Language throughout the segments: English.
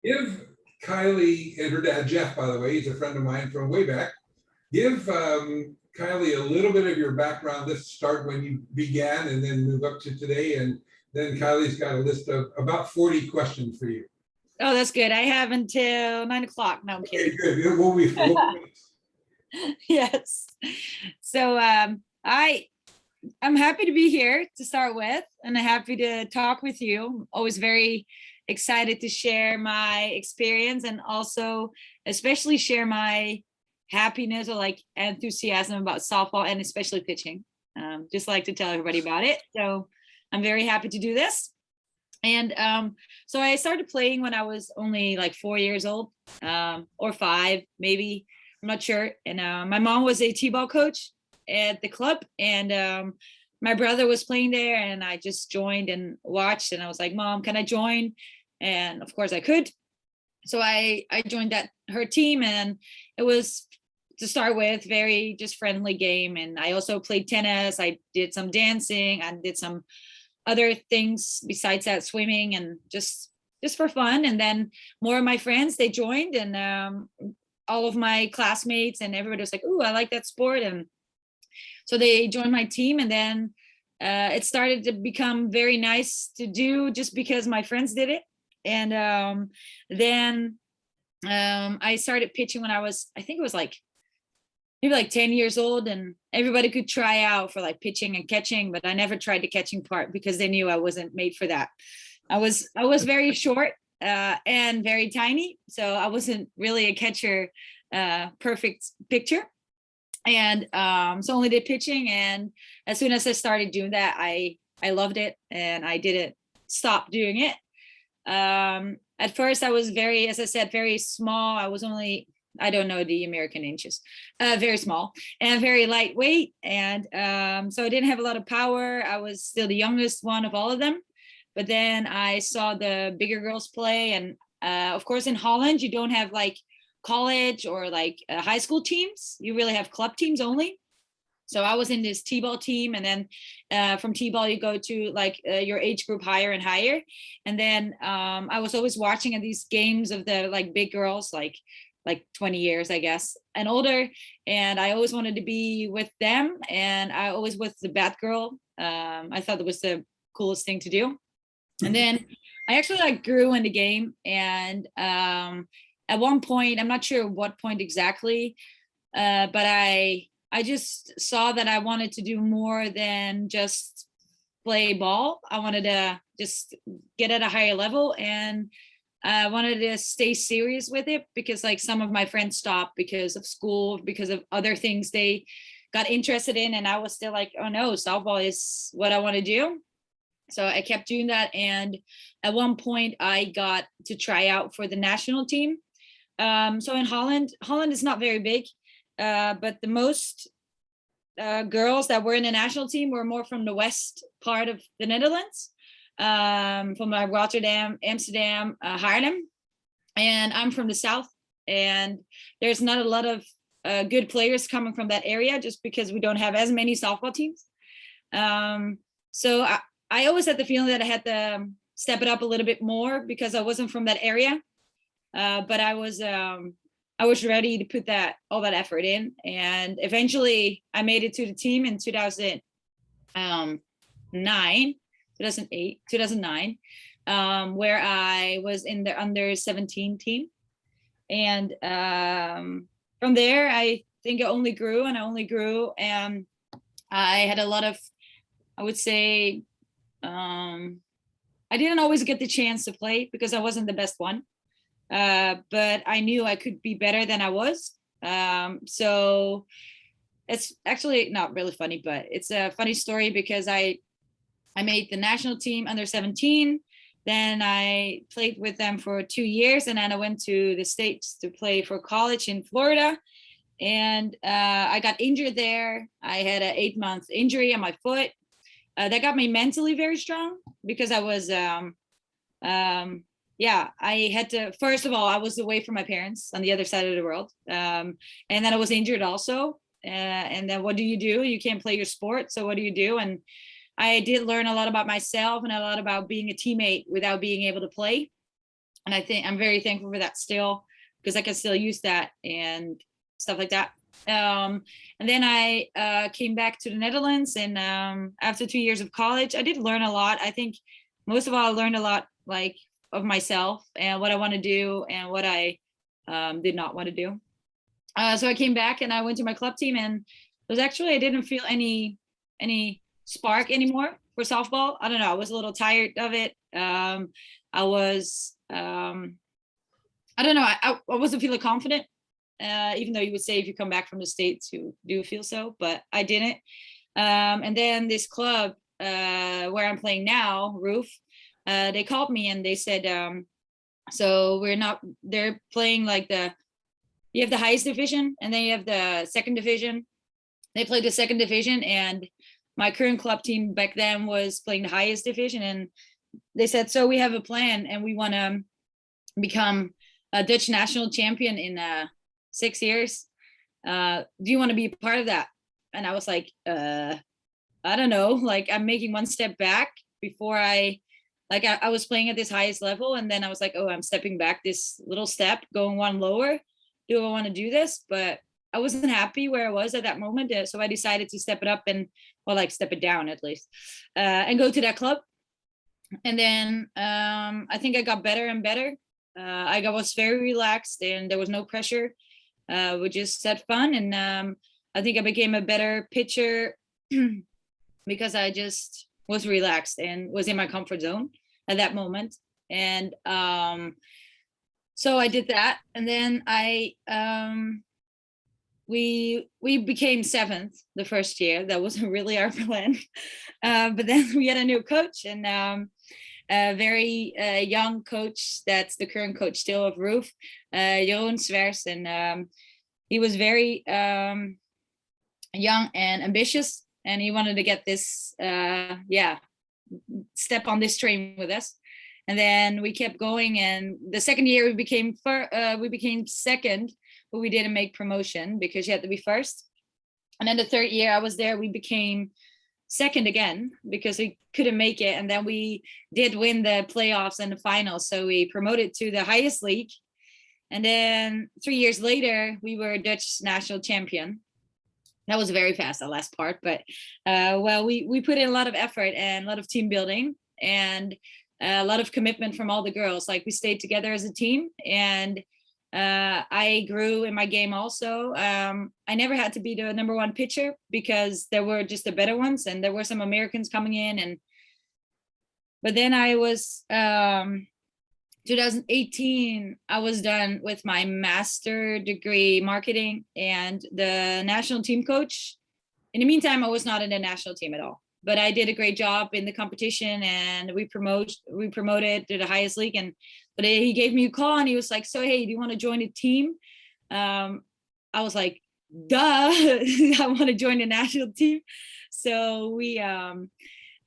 Give Kylie and her dad, Jeff, by the way, he's a friend of mine from way back. Give Kylie a little bit of your background. Let's start when you began and then move up to today. And then Kylie's got a list of about 40 questions for you. Oh, that's good. I have until 9 o'clock. No, I'm kidding. Okay, good. We'll be Yes. So I'm happy to be here to start with, and I'm happy to talk with you. I'm always very excited to share my experience and also especially share my happiness or like enthusiasm about softball and especially pitching. Just like to tell everybody about it. So I'm very happy to do this. And so I started playing when I was only like 4 years old, or 5, maybe. I'm not sure. And my mom was a t-ball coach at the club, and my brother was playing there, and I just joined and watched, and I was like, Mom, can I join? And of course I could. So I joined her team, and it was, to start with, very just friendly game. And I also played tennis. I did some dancing. I did some other things besides that, swimming, and just for fun. And then more of my friends, they joined, and all of my classmates and everybody was like, "Ooh, I like that sport." And so they joined my team, and then it started to become very nice to do just because my friends did it. And then I started pitching when I think it was like maybe like 10 years old, and everybody could try out for like pitching and catching, but I never tried the catching part because they knew I wasn't made for that. I was very short and very tiny, so I wasn't really a catcher, perfect picture. And so only did pitching, and as soon as I started doing that, I loved it, and I didn't stop doing it. At first I was very, as I said, very small. I was only, I don't know the American inches, very small and very lightweight. And so I didn't have a lot of power. I was still the youngest one of all of them. But then I saw the bigger girls play. And of course, in Holland, you don't have like college or like high school teams. You really have club teams only. So I was in this t-ball team, and then from t-ball you go to like your age group higher and higher. And then I was always watching at these games of the like big girls, like 20 years, I guess, and older. And I always wanted to be with them. And I always was the bad girl. I thought that was the coolest thing to do. And then I actually like grew in the game. And at one point, I'm not sure what point exactly, but I just saw that I wanted to do more than just play ball. I wanted to just get at a higher level, and I wanted to stay serious with it because like some of my friends stopped because of school, because of other things they got interested in. And I was still like, oh no, softball is what I want to do. So I kept doing that. And at one point I got to try out for the national team. So in Holland is not very big. But the most girls that were in the national team were more from the west part of the Netherlands, from like Rotterdam, Amsterdam, Haarlem. And I'm from the south, and there's not a lot of good players coming from that area just because we don't have as many softball teams. So I always had the feeling that I had to step it up a little bit more because I wasn't from that area. But I was ready to put all that effort in, and eventually I made it to the team in 2009, where I was in the under 17 team. And from there, I think I only grew and and I had a lot of, I would say, I didn't always get the chance to play because I wasn't the best one. But I knew I could be better than I was. So it's actually not really funny, but it's a funny story because I made the national team under 17. Then I played with them for 2 years, and then I went to the States to play for college in Florida. And I got injured there. I had an 8-month injury on my foot. That got me mentally very strong because I was I had to, first of all, I was away from my parents on the other side of the world. And then I was injured also. And then what do? You can't play your sport. So what do you do? And I did learn a lot about myself and a lot about being a teammate without being able to play. And I think I'm very thankful for that still, because I can still use that and stuff like that. And then I came back to the Netherlands, and after 2 years of college, I did learn a lot. I think most of all, I learned a lot like of myself and what I want to do and what I did not want to do. So I came back and I went to my club team, and it was actually, I didn't feel any spark anymore for softball. I don't know. I was a little tired of it. I was, I don't know. I wasn't feeling confident, even though you would say if you come back from the States, you do feel so, but I didn't. And then this club where I'm playing now, Roof, they called me and they said, so they're playing like you have the highest division and then you have the second division. They played the second division, and my current club team back then was playing the highest division. And they said, so we have a plan and we want to become a Dutch national champion in 6 years. Do you want to be a part of that? And I was like, I don't know, like I'm making one step back before I was playing at this highest level. And then I was like, oh, I'm stepping back this little step, going one lower. Do I want to do this? But I wasn't happy where I was at that moment. So I decided to step it up and, well, like step it down at least, and go to that club. And then I think I got better and better. I was very relaxed and there was no pressure. We just had fun. And I think I became a better pitcher because I just was relaxed and was in my comfort zone at that moment. And so I did that. And then we became seventh the first year. That wasn't really our plan. But then we had a new coach, and a very young coach that's the current coach still of Roof, Jeroen Swers. And he was very young and ambitious, and he wanted to get this step on this train with us. And then we kept going, and the second year we became second, but we didn't make promotion because you had to be first. And then the third year I was there, we became second again because we couldn't make it. And then we did win the playoffs and the finals, so we promoted to the highest league. And then 3 years later we were Dutch national champion. That was very fast, the last part, but we put in a lot of effort and a lot of team building and a lot of commitment from all the girls. Like we stayed together as a team, and I grew in my game also. I never had to be the number one pitcher because there were just the better ones, and there were some Americans coming in. But then I was 2018, I was done with my master degree marketing and the national team coach. In the meantime, I was not in the national team at all, but I did a great job in the competition, and we promoted to the highest league. But he gave me a call and he was like, so, hey, do you want to join a team? I was like, duh, I want to join the national team. So we, that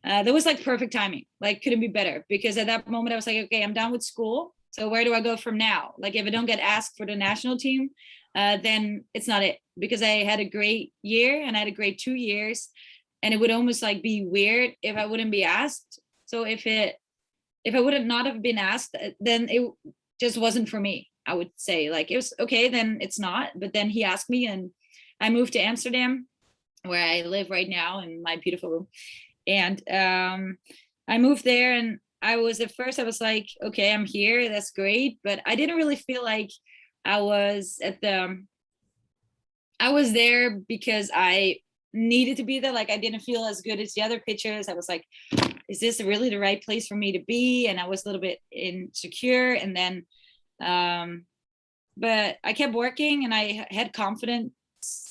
was like perfect timing, like couldn't be better, because at that moment I was like, okay, I'm done with school. So where do I go from now? Like if I don't get asked for the national team, then it's not it, because I had a great year and I had a great 2 years, and it would almost like be weird if I wouldn't be asked. So if I would not have been asked, then it just wasn't for me. I would say like it was okay, then it's not. But then he asked me, and I moved to Amsterdam, where I live right now in my beautiful room. And I moved there, and I was like, okay, I'm here, that's great. But I didn't really feel like I was there because I needed to be there. Like I didn't feel as good as the other pitchers. I was like, is this really the right place for me to be? And I was a little bit insecure. And then but I kept working, and I had confidence.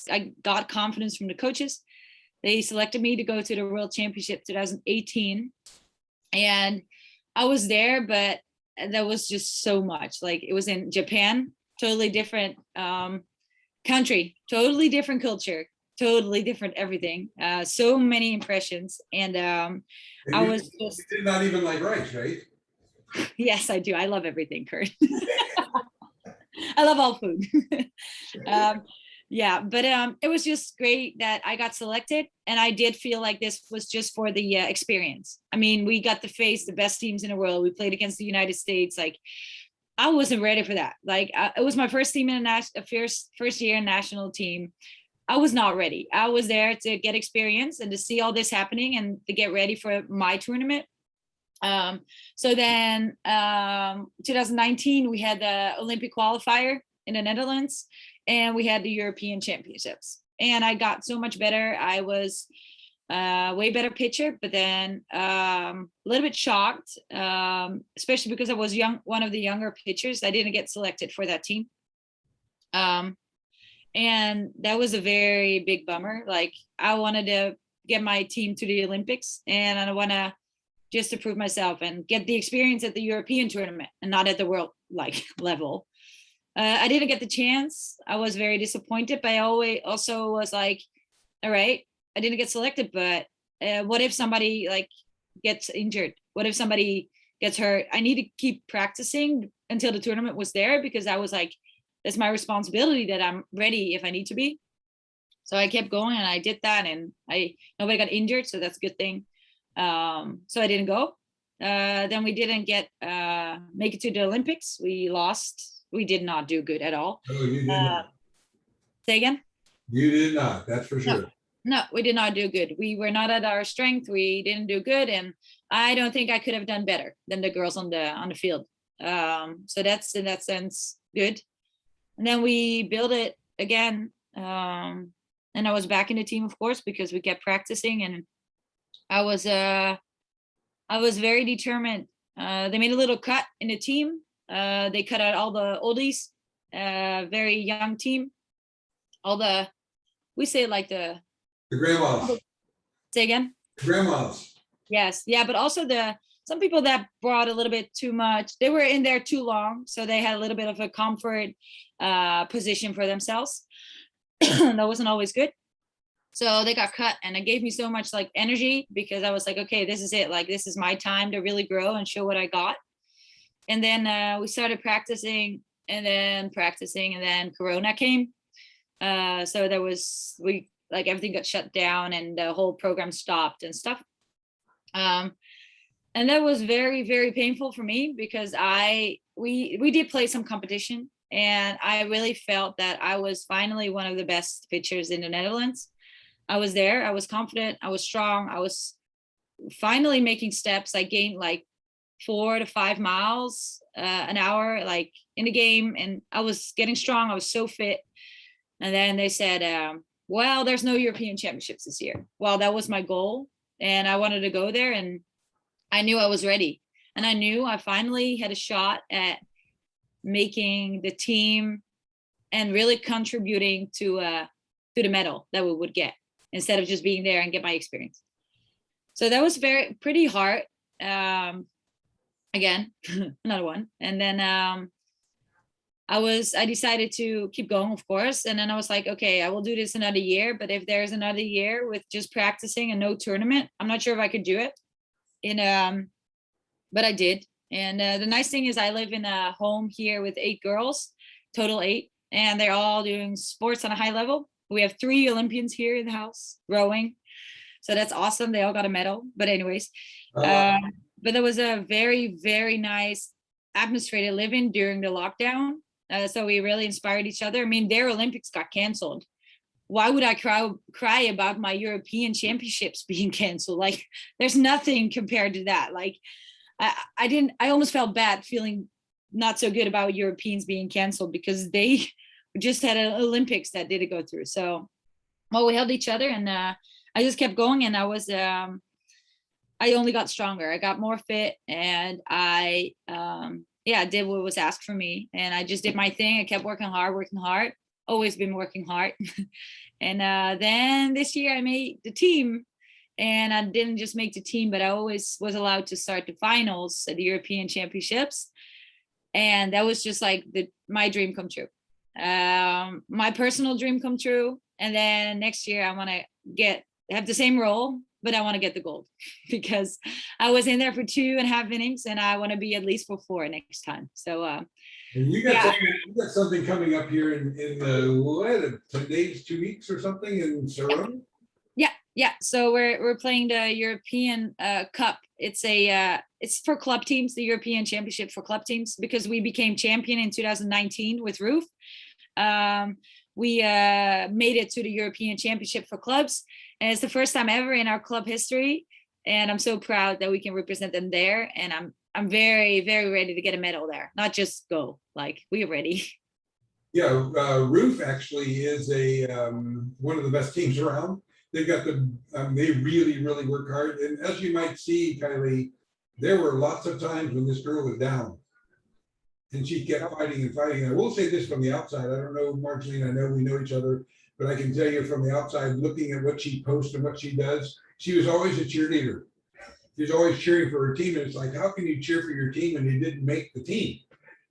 I got confidence from the coaches. They selected me to go to the World Championship 2018, and I was there, but that was just so much. Like it was in Japan, totally different country, totally different culture, totally different everything. So many impressions, and I was just. You did not even like rice, right? Yes, I do. I love everything, Kurt. I love all food. Yeah, but it was just great that I got selected, and I did feel like this was just for the experience. I mean, we got to face the best teams in the world. We played against the United States. Like I wasn't ready for that. Like it was my first team in a first year national team. I was not ready. I was there to get experience and to see all this happening and to get ready for my tournament. So then 2019, we had the Olympic qualifier in the Netherlands, and we had the European Championships. And I got so much better. I was way better pitcher, but then a little bit shocked, especially because I was one of the younger pitchers. I didn't get selected for that team. And that was a very big bummer. Like I wanted to get my team to the Olympics, and I want to just to prove myself and get the experience at the European tournament and not at the world like level. I didn't get the chance. I was very disappointed, but I always also was like, all right, I didn't get selected, but what if somebody like gets injured? What if somebody gets hurt? I need to keep practicing until the tournament was there, because I was like, that's my responsibility, that I'm ready if I need to be. So I kept going and I did that, and nobody got injured, so that's a good thing. So I didn't go. Then we didn't get make it to the Olympics. We lost. We did not do good at all. Oh, you did not. Say again? You did not, that's for sure. No, we did not do good. We were not at our strength. We didn't do good, and I don't think I could have done better than the girls on the field. So that's in that sense good. And then we built it again, and I was back in the team, of course, because we kept practicing, and I was very determined. They made a little cut in the team. They cut out all the oldies, very young team. We say like the grandmas. Say again? The grandmas. Yes, yeah, but also some people that brought a little bit too much. They were in there too long, so they had a little bit of a comfort position for themselves. That wasn't always good. So they got cut, and it gave me so much like energy, because I was like, okay, this is it. Like, this is my time to really grow and show what I got. And then we started practicing, and then Corona came. So everything got shut down, and the whole program stopped and stuff. And that was very, very painful for me, because we did play some competition, and I really felt that I was finally one of the best pitchers in the Netherlands. I was there. I was confident. I was strong. I was finally making steps. I gained like 4 to 5 miles an hour, like in the game, and I was getting strong. I was so fit. And then they said, well, there's no European Championships this year. Well, that was my goal, and I wanted to go there, and I knew I was ready, and I knew I finally had a shot at making the team and really contributing to the medal that we would get, instead of just being there and get my experience. So that was pretty hard. Again, another one. And then I decided to keep going, of course. And then I was like, okay, I will do this another year. But if there's another year with just practicing and no tournament, I'm not sure if I could do it. But I did. And the nice thing is I live in a home here with 8 girls, total 8, and they're all doing sports on a high level. We have 3 Olympians here in the house rowing. So that's awesome. They all got a medal. But anyways, but there was a very, very nice atmosphere to live in during the lockdown. So we really inspired each other. I mean, their Olympics got canceled. Why would I cry about my European Championships being canceled? Like, there's nothing compared to that. Like, I almost felt bad feeling not so good about Europeans being canceled, because they just had an Olympics that didn't go through. So, well, we held each other, and I just kept going, and I only got stronger. I got more fit, and I did what was asked for me, and I just did my thing. I kept working hard, always been working hard. And then this year I made the team, and I didn't just make the team, but I always was allowed to start the finals at the European Championships. And that was just like my dream come true. My personal dream come true. And then next year I want to have the same role, but I want to get the gold, because I was in there for 2.5 innings, and I want to be at least for 4 next time. So and you got something coming up here in 10 days, 2 weeks or something in Sarum? Yeah, Yeah, so we're playing the European Cup. It's for club teams, the European Championship for club teams, because we became champion in 2019 with Roof. We made it to the European Championship for clubs, and it's the first time ever in our club history. And I'm so proud that we can represent them there. And I'm very, very ready to get a medal there, not just go. Like, we're ready. Yeah, Roof actually is a one of the best teams around. They've got they really, really work hard. And as you might see, Kylie, there were lots of times when this girl was down. And she kept fighting and fighting. And I will say this from the outside. I don't know, Marjolein, I know we know each other, but I can tell you from the outside, looking at what she posts and what she does, she was always a cheerleader. She was always cheering for her team. And it's like, how can you cheer for your team when you didn't make the team?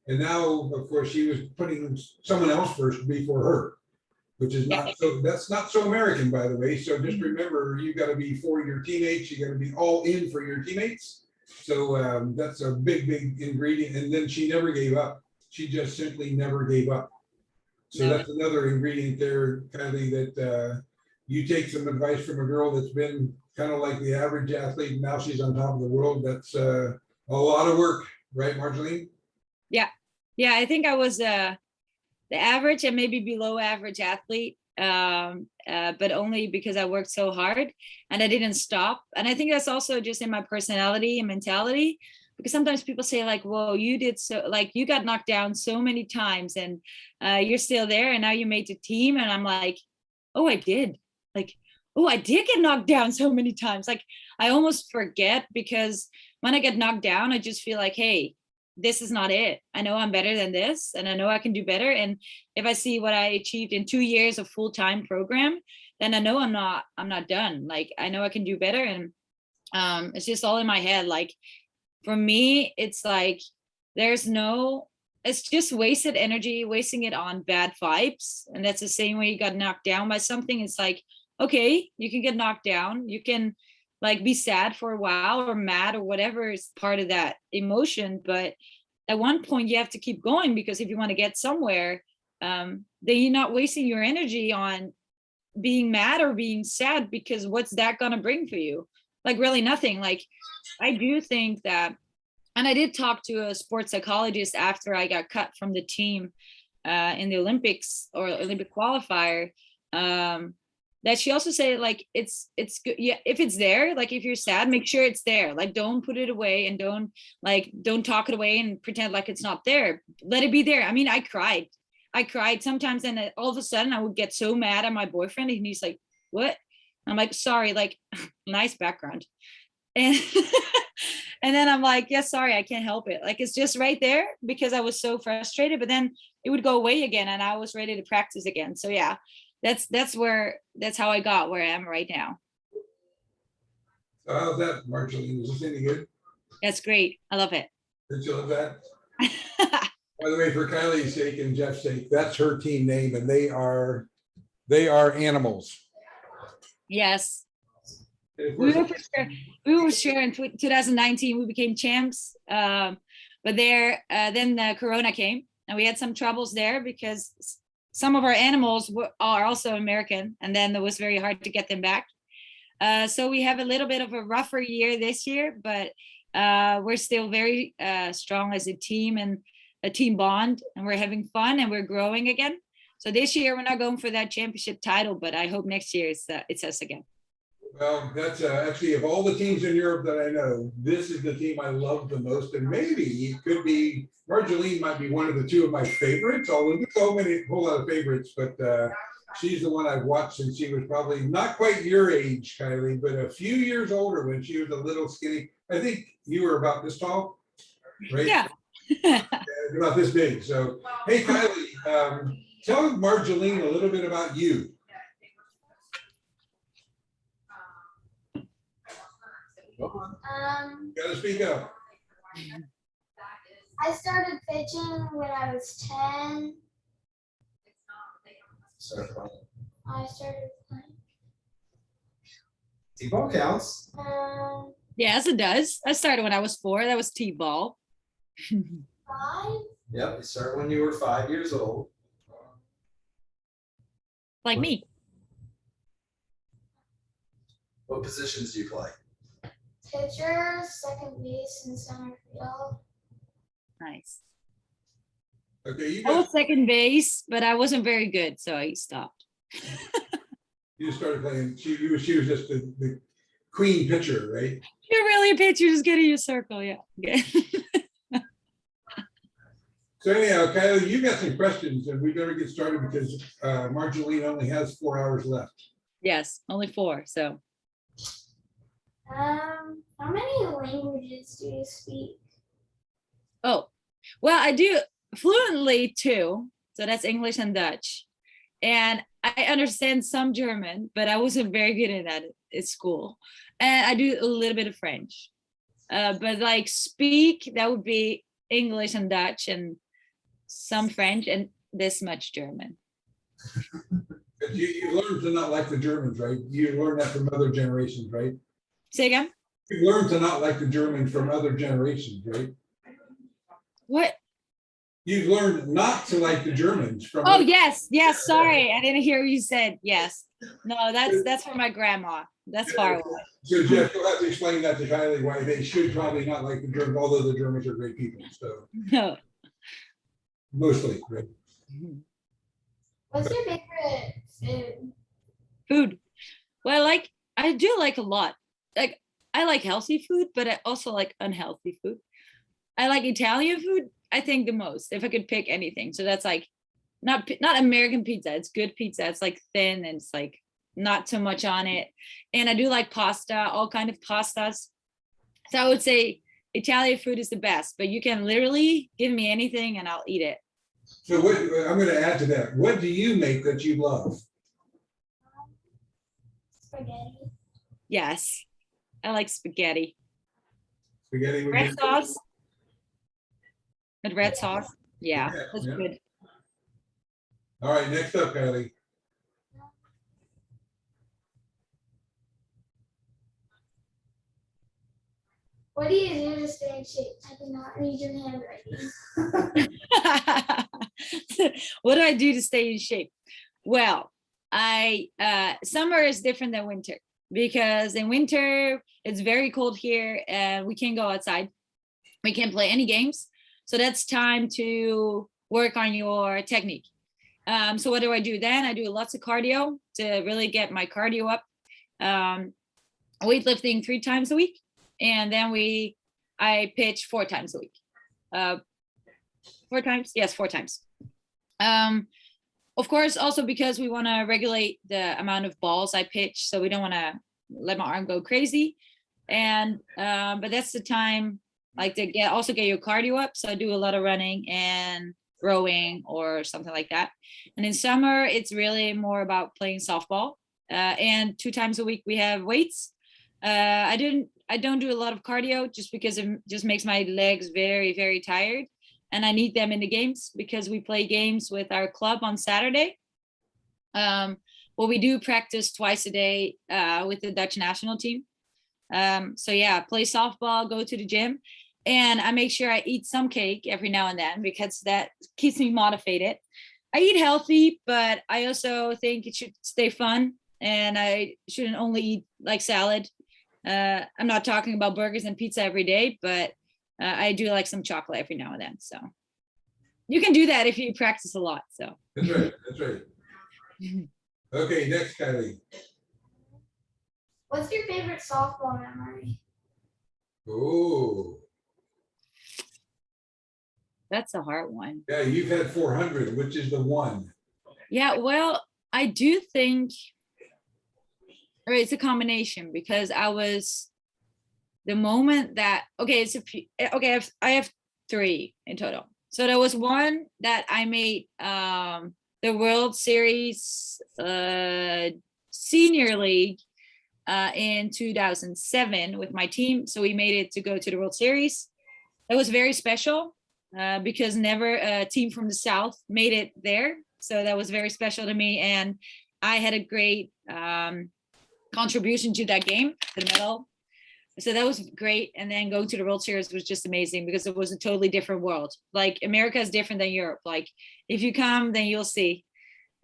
And now, of course, she was putting someone else first before her, which is not so, that's not so American, by the way. So just remember, you got to be for your teammates. You got to be all in for your teammates. So that's a big, big ingredient. And then she never gave up. She just simply never gave up. So that's another ingredient there, Kylie, that you take some advice from a girl that's been kind of like the average athlete. And now she's on top of the world. That's a lot of work, right, Marjolein? Yeah. Yeah, I think I was the average and maybe below average athlete, but only because I worked so hard and I didn't stop. And I think that's also just in my personality and mentality, because sometimes people say like, whoa, you did so, like you got knocked down so many times and you're still there and now you made the team. And I'm like, oh, I did. Like, oh, I did get knocked down so many times. Like, I almost forget, because when I get knocked down, I just feel like, hey, this is not it. I know I'm better than this and I know I can do better. And if I see what I achieved in 2 years of full-time program, then I know I'm not done. Like, I know I can do better. And it's just all in my head. Like, for me, it's like, it's just wasted energy, wasting it on bad vibes. And that's the same way you got knocked down by something. It's like, okay, you can get knocked down. You can like be sad for a while or mad or whatever is part of that emotion. But at one point you have to keep going, because if you want to get somewhere, then you're not wasting your energy on being mad or being sad, because what's that going to bring for you? Like, really nothing. Like, I do think that, and I did talk to a sports psychologist after I got cut from the team in the Olympics or Olympic qualifier, that she also said like it's good. Yeah, if it's there, like if you're sad, make sure it's there. Like, don't put it away and don't talk it away and pretend like it's not there. Let it be there. I mean, I cried sometimes, and all of a sudden I would get so mad at my boyfriend and he's like, what? I'm like, sorry, like, nice background. And and then I'm like, yeah, sorry, I can't help it. Like, it's just right there because I was so frustrated, but then it would go away again and I was ready to practice again. So yeah, that's how I got where I am right now. So how's that, Marjolein? Is this any good? That's great. I love it. Did you love that? By the way, for Kylie's sake and Jeff's sake, that's her team name, and they are animals. Yes. We were sure in 2019 we became champs, but then the Corona came and we had some troubles there because some of our animals are also American, and then it was very hard to get them back. So we have a little bit of a rougher year this year, but we're still very strong as a team and a team bond, and we're having fun and we're growing again. So this year we're not going for that championship title, but I hope next year it's us again. Well, that's actually, of all the teams in Europe that I know, this is the team I love the most. And maybe it could be, Marjolein might be one of the two of my favorites, although there's a whole lot of favorites, but she's the one I've watched since she was probably not quite your age, Kylie, but a few years older when she was a little skinny. I think you were about this tall, right? Yeah. About this big. So, hey, Kylie, tell Marjolein a little bit about you. Gotta speak up. I started pitching when I was 10. I started playing. T-ball counts. Yes, it does. I started when I was 4. That was T-ball. 5. Yep, you started when you were 5 years old. Like me. What positions do you play? Pitcher, second base, and center field. Nice. Okay, you I was got, second base, but I wasn't very good, so I stopped. you started playing, she was just the queen pitcher, right? You're really a pitcher, just getting a circle, yeah. Okay. So anyhow, Kylie, you got some questions and we better get started because Marjolein only has 4 hours left. Yes, only 4, so. How many languages do you speak? Oh, well, I do fluently too. So that's English and Dutch. And I understand some German, but I wasn't very good at that at school. And I do a little bit of French. But like speak, that would be English and Dutch and some French and this much German. But you learned to not like the Germans, right? You learned that from other generations, right? Say again? You learned to not like the Germans from other generations, right? What? You learned not to like the Germans from. Oh, yes. Yes. Sorry. I didn't hear what you said. Yes. No, that's for my grandma. That's far away. So Jeff, you'll have to explain that to Kylie why they should probably not like the Germans, although the Germans are great people, so No. mostly, right? What's your favorite food? Food. Well, like I do like a lot. Like I like healthy food, but I also like unhealthy food. I like Italian food, I think the most, if I could pick anything. So that's like not American pizza. It's good pizza. It's like thin and it's like not too much on it. And I do like pasta, all kind of pastas. So I would say Italian food is the best, but you can literally give me anything and I'll eat it. So what, I'm gonna add to that. What do you make that you love? Spaghetti. Yes. I like spaghetti. Spaghetti with Red sauce. With red Yes. sauce. Yeah, Yeah, that's yeah. good. All right, next up, Kylie. What do you do to stay in shape? I cannot read your handwriting. What do I do to stay in shape? Well, I summer is different than winter because in winter it's very cold here and we can't go outside. We can't play any games. So that's time to work on your technique. So what do I do then? I do lots of cardio to really get my cardio up. Weightlifting 3 times a week. And then I pitch 4 times a week. 4 times? Yes, 4 times. Of course, also because we want to regulate the amount of balls I pitch. So we don't want to let my arm go crazy. And, but that's the time like to also get your cardio up. So I do a lot of running and rowing or something like that. And in summer, it's really more about playing softball. And 2 times a week we have weights. I don't do a lot of cardio just because it just makes my legs very, very tired. And I need them in the games because we play games with our club on Saturday. Well, we do practice twice a day with the Dutch national team. So yeah, play softball, go to the gym. And I make sure I eat some cake every now and then because that keeps me motivated. I eat healthy, but I also think it should stay fun. And I shouldn't only eat like salad. I'm not talking about burgers and pizza every day, but I do like some chocolate every now and then. So you can do that if you practice a lot. So That's right, that's right. Okay, next, Kylie. What's your favorite softball memory? Oh, that's a hard one. yeah, you've had 400, which is the one. Yeah, well, I do think, or it's a combination because I was the moment that I have 3 in total. So there was one that I made the World Series Senior League in 2007 with my team. So we made it to go to the World Series. It was very special because never a team from the South made it there. So that was very special to me. And I had a great contribution to that game, the medal. So that was great. And then going to the World Series was just amazing because it was a totally different world. Like America is different than Europe. Like if you come, then you'll see.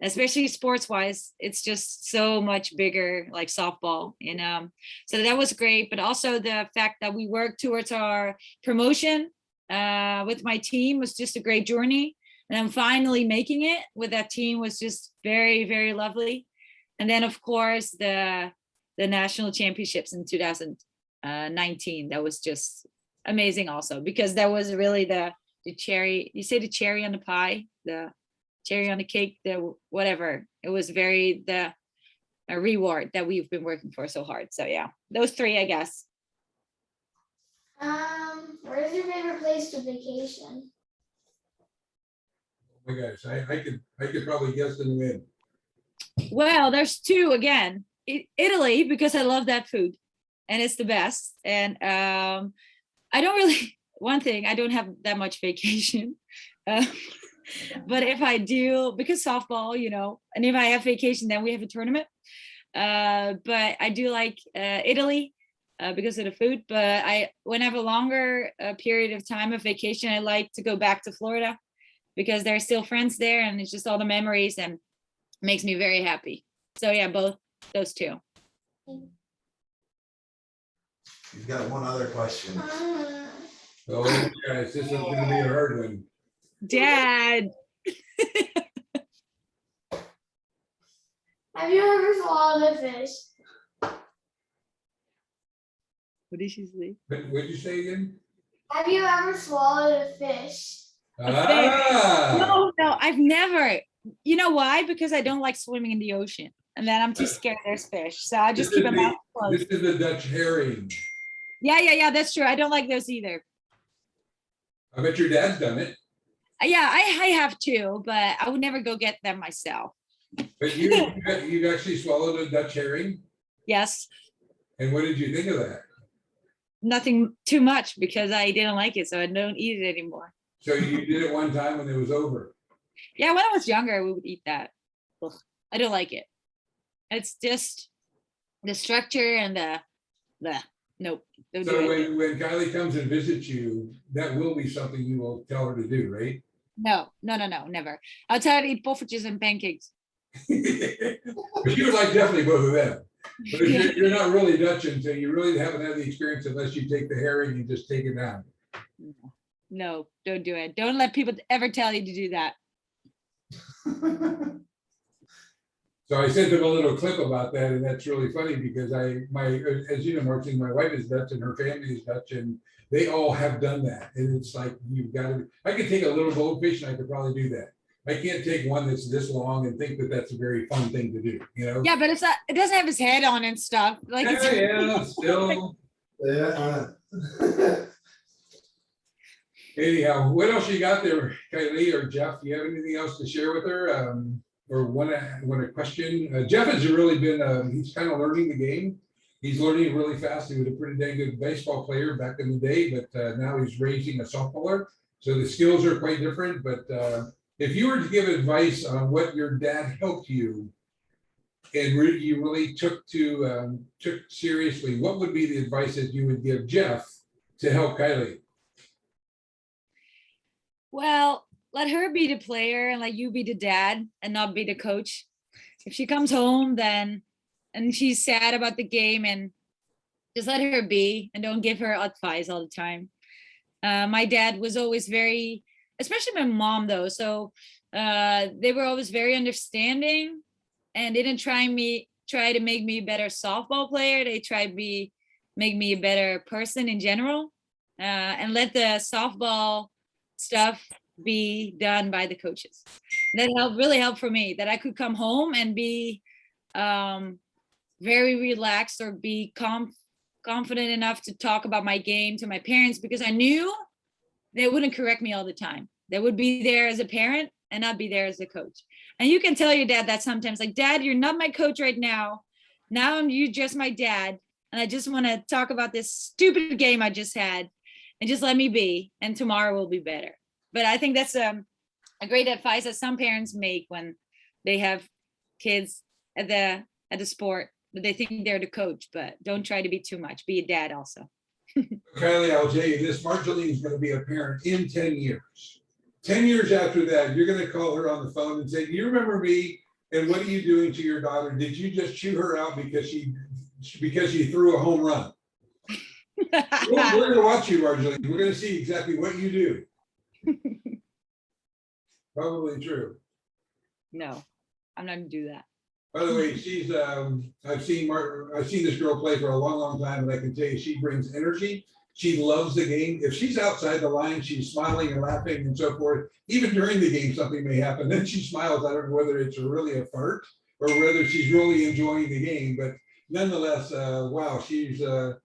especially sports wise, it's just so much bigger, like softball. And so that was great. But also the fact that we worked towards our promotion with my team was just a great journey. And then finally making it with that team was just very, very lovely. And then of course the national championships in 2019, that was just amazing also, because that was really the cherry, you say the cherry on the pie, the cherry on the cake, the whatever. It was very a reward that we've been working for so hard. So yeah, those three, I guess. Where's your favorite place to vacation? Oh my gosh, I could probably guess and win. Well, there's two again. Italy, because I love that food and it's the best. And I don't really, one thing, I don't have that much vacation. But if I do, because softball, you know, and if I have vacation, then we have a tournament. But I do like Italy because of the food. But when I have a longer period of time of vacation, I like to go back to Florida because there are still friends there, and it's just all the memories and makes me very happy. So yeah, both those two. You've got one other question. Oh, guys, this is gonna be a hard one. Dad. Have you ever swallowed a fish? What did she say? What did you say again? Have you ever swallowed a fish? Ah, No, I've never. You know why? Because I don't like swimming in the ocean, and then I'm too scared there's fish. So I just This keep is them out close. this is the Dutch herring. Yeah, that's true. I don't like those either. I bet your dad's done it, Yeah, I have too, but I would never go get them myself. but you actually swallowed a Dutch herring, Yes, and what did you think of that? nothing too much because I didn't like it, so I don't eat it anymore. So you did it one time when it was over. Yeah, when I was younger, we would eat that. Ugh, I don't like it. It's just the structure and the nope. Don't So do it. when Kylie comes and visits you, that will be something you will tell her to do, right? No, never. I'll tell her to eat poffertjes and pancakes. But you would like definitely both of them. But if you're not really Dutch, and so you really haven't had the experience unless you take the herring and just take it down. No, don't do it. Don't let people ever tell you to do that. So I sent them a little clip about that, and that's really funny because as you know, Martin, my wife is Dutch and her family is Dutch, and they all have done that. And it's like, you've got to, I could take a little goldfish and I could probably do that. I can't take one that's this long and think that that's a very fun thing to do, you know? Yeah, but it's not, it doesn't have his head on and stuff. Like it's Yeah, still. Yeah. Anyhow, what else you got there, Kylie or Jeff? Do you have anything else to share with her? Or want a question? Jeff has really been, he's kind of learning the game. He's learning really fast. He was a pretty dang good baseball player back in the day, but now he's raising a softballer. So the skills are quite different. But if you were to give advice on what your dad helped you and you really took seriously, what would be the advice that you would give Jeff to help Kylie? well, let her be the player and let you be the dad and not be the coach. If she comes home and she's sad about the game, and just let her be and don't give her advice all the time. My dad was always very, especially my mom though. So they were always very understanding and didn't try to make me a better softball player. They tried to make me a better person in general, and let the softball stuff be done by the coaches. That really helped for me, that I could come home and be very relaxed or be confident enough to talk about my game to my parents, because I knew they wouldn't correct me all the time. They would be there as a parent and not be there as a coach. And you can tell your dad that sometimes, like, Dad, you're not my coach right now. Now you're just my dad. And I just want to talk about this stupid game I just had, and just let me be. And tomorrow will be better. But I think that's a great advice that some parents make when they have kids at the sport, but they think they're the coach. But don't try to be too much. Be a dad also. Kylie, I'll tell you this, Marjolein is going to be a parent in 10 years. 10 years after that, you're going to call her on the phone and say, do you remember me And what are you doing to your daughter? Did you just chew her out because she threw a home run? We're gonna watch you, Marjolein. We're gonna see exactly what you do. Probably true. No, I'm not gonna do that. By the way, she's I've seen this girl play for a long, long time, and I can tell you she brings energy. She loves the game. If she's outside the line, she's smiling and laughing and so forth. Even during the game, something may happen. Then she smiles. I don't know whether it's really a fart or whether she's really enjoying the game. But nonetheless, wow, she's a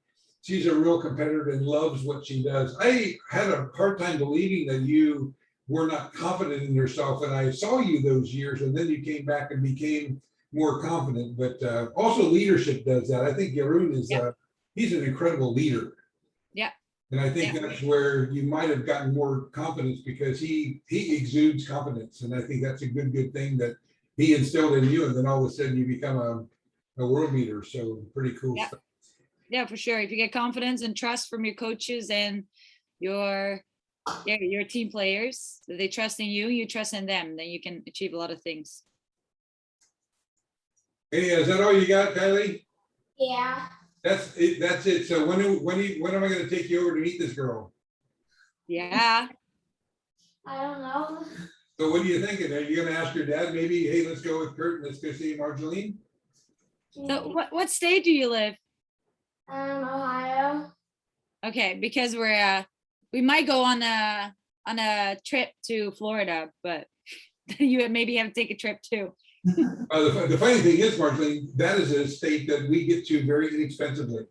real competitor and loves what she does. I had a hard time believing that you were not confident in yourself, and I saw you those years, and then you came back and became more confident. But also leadership does that. I think Jeroen is he's an incredible leader. Yeah. And I think that's where you might have gotten more confidence, because he exudes confidence, and I think that's a good thing that he instilled in you, and then all of a sudden you become a world leader. So pretty cool stuff. Yeah, for sure. If you get confidence and trust from your coaches and your team players, they trust in you, you trust in them, then you can achieve a lot of things. Hey, is that all you got, Kylie? Yeah. That's it. So when am I going to take you over to meet this girl? Yeah. I don't know. So what are you thinking? Are you going to ask your dad maybe, hey, let's go with Kurt and let's go see Marjolein? So what state do you live? Ohio. Okay, because we might go on a trip to Florida, but you maybe have to take a trip too. The funny thing is, Marjolein, that is a state that we get to very inexpensively.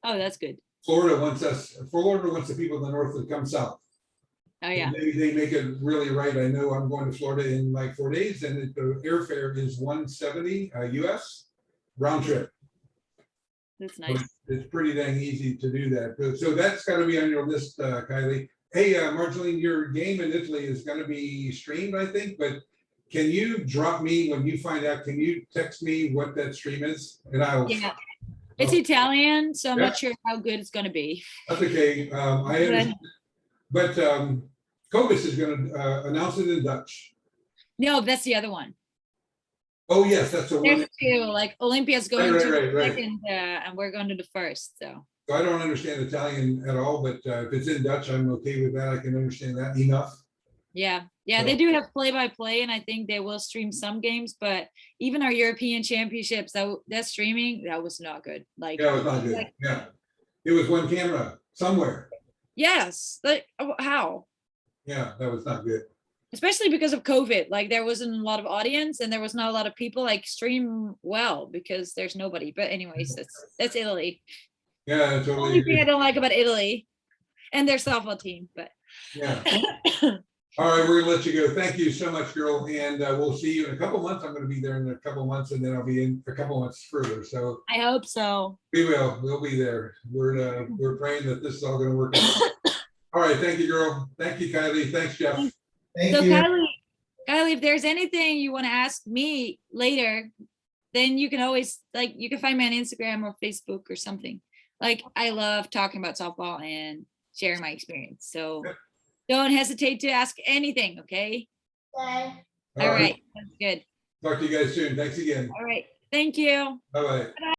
Oh, that's good. Florida wants the people in the north to come south. Oh yeah. They make it really right. I know I'm going to Florida in like 4 days, and the airfare is $170 US round trip. That's nice. It's pretty dang easy to do that. So that's got to be on your list, Kylie. Hey, Marjolein, your game in Italy is going to be streamed, I think, but can you drop me when you find out? Can you text me what that stream is? And I'll. Yeah. It's Italian, so I'm Yeah. not sure how good it's going to be. That's okay. I understand. But Cobus is going to announce it in Dutch. No, that's the other one. Oh yes, that's the one. There's two. Like Olympia's going Right, to the right. second, and we're going to the first. So So I don't understand Italian at all, but if it's in Dutch, I'm okay with that. I can understand that enough. yeah, So- they do have play-by-play, and I think they will stream some games. But even our European Championships, that streaming, that was not good. Like, Yeah, it was not good. like- Yeah, it was one camera somewhere. yes, like how? Yeah, that was not good. Especially because of COVID, like there wasn't a lot of audience and there was not a lot of people like stream well because there's nobody. But anyways, that's Italy. Yeah, Only totally. thing I don't like about Italy and their softball team, but Yeah. All right, we're gonna let you go. Thank you so much, girl, and we'll see you in a couple months. I'm gonna be there in a couple months, and then I'll be in a couple months further. So I hope so. we'll be there. We're praying that this is all gonna work out. All right, thank you, girl. Thank you, Kylie. Thanks, Jeff. So Kylie, if there's anything you want to ask me later, then you can always you can find me on Instagram or Facebook or something. Like I love talking about softball and sharing my experience. So don't hesitate to ask anything, okay? Okay. All right. That's good. Talk to you guys soon. Thanks again. All right. Thank you. Bye-bye.